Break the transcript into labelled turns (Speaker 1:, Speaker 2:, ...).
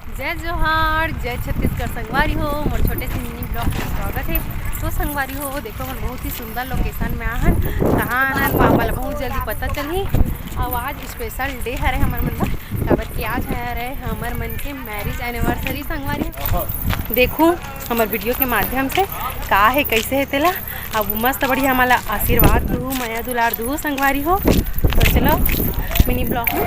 Speaker 1: जय जोहार, जय छत्तीसगढ़ संगवारी हो। मोर छोटे से मिनी ब्लॉग में स्वागत है। तो संगवारी हो देखो मन बहुत ही सुंदर लोकेशन में आहन कहाँ आनन पापा ला बहुत जल्दी पता चलही। और आज स्पेशल डे हरे हमर मन ला, काबर कि आज है हमर मन के मैरिज एनिवर्सरी संगवारी हो। देखो हमर वीडियो के माध्यम से का है कैसे है तेला अब मस्त बढ़िया हमारा आशीर्वाद दू माया दुलार दू संगवारी हो। तो चलो मिनी ब्लॉग में